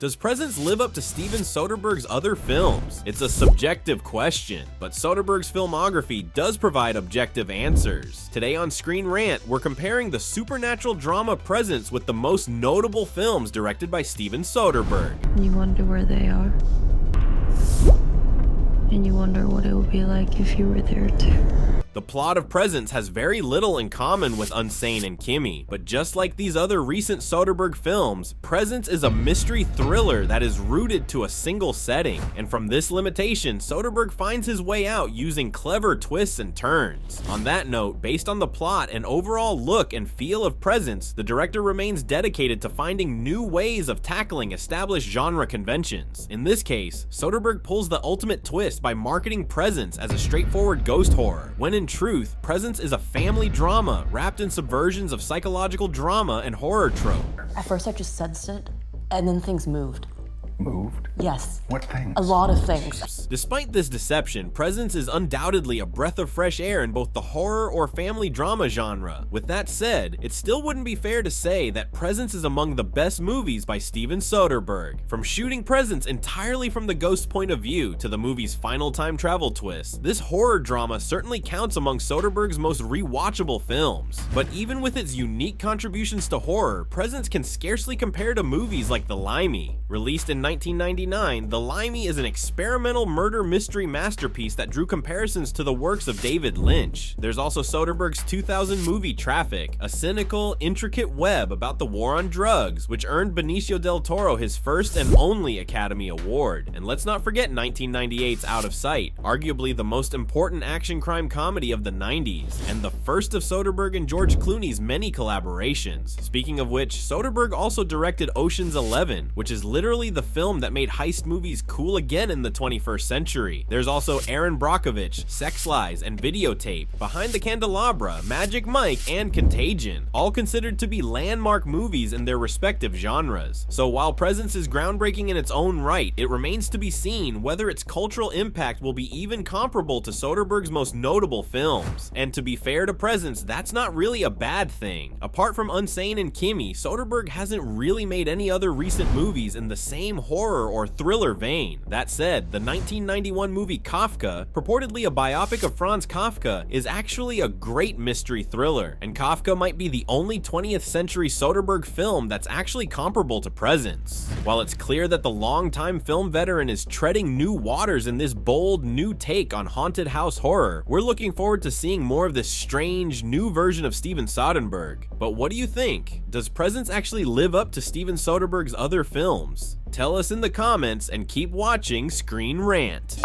Does Presence live up to Steven Soderbergh's other films? It's a subjective question, but Soderbergh's filmography does provide objective answers. Today on ScreenRant, we're comparing the supernatural drama Presence with the most notable films directed by Steven Soderbergh. You wonder where they are. And you wonder what it would be like if you were there too. The plot of Presence has very little in common with Unsane and Kimmy, but just like these other recent Soderbergh films, Presence is a mystery thriller that is rooted to a single setting, and from this limitation, Soderbergh finds his way out using clever twists and turns. On that note, based on the plot and overall look and feel of Presence, the director remains dedicated to finding new ways of tackling established genre conventions. In this case, Soderbergh pulls the ultimate twist by marketing Presence as a straightforward ghost horror, when in truth, Presence is a family drama wrapped in subversions of psychological drama and horror trope. At first I just sensed it, and then things moved. Moved? Yes. What things? A lot of things. Despite this deception, Presence is undoubtedly a breath of fresh air in both the horror or family drama genre. With that said, it still wouldn't be fair to say that Presence is among the best movies by Steven Soderbergh. From shooting Presence entirely from the ghost point of view to the movie's final time travel twist, this horror drama certainly counts among Soderbergh's most rewatchable films. But even with its unique contributions to horror, Presence can scarcely compare to movies like The Limey. Released in 1999, The Limey is an experimental murder mystery masterpiece that drew comparisons to the works of David Lynch. There's also Soderbergh's 2000 movie Traffic, a cynical, intricate web about the war on drugs, which earned Benicio del Toro his first and only Academy Award. And let's not forget 1998's Out of Sight, arguably the most important action crime comedy of the 90s, and the first of Soderbergh and George Clooney's many collaborations. Speaking of which, Soderbergh also directed Ocean's 11, which is literally the film that made heist movies cool again in the 21st century. There's also Aaron Brockovich, Sex Lies, and Videotape, Behind the Candelabra, Magic Mike, and Contagion, all considered to be landmark movies in their respective genres. So while Presence is groundbreaking in its own right, it remains to be seen whether its cultural impact will be even comparable to Soderbergh's most notable films. And to be fair to Presence, that's not really a bad thing. Apart from Unsane and Kimmy, Soderbergh hasn't really made any other recent movies in the same horror or thriller vein. That said, the 1991 movie Kafka, purportedly a biopic of Franz Kafka, is actually a great mystery thriller, and Kafka might be the only 20th century Soderbergh film that's actually comparable to Presence. While it's clear that the longtime film veteran is treading new waters in this bold, new take on haunted house horror, we're looking forward to seeing more of this strange, new version of Steven Soderbergh. But what do you think? Does Presence actually live up to Steven Soderbergh's other films? Tell us in the comments and keep watching ScreenRant.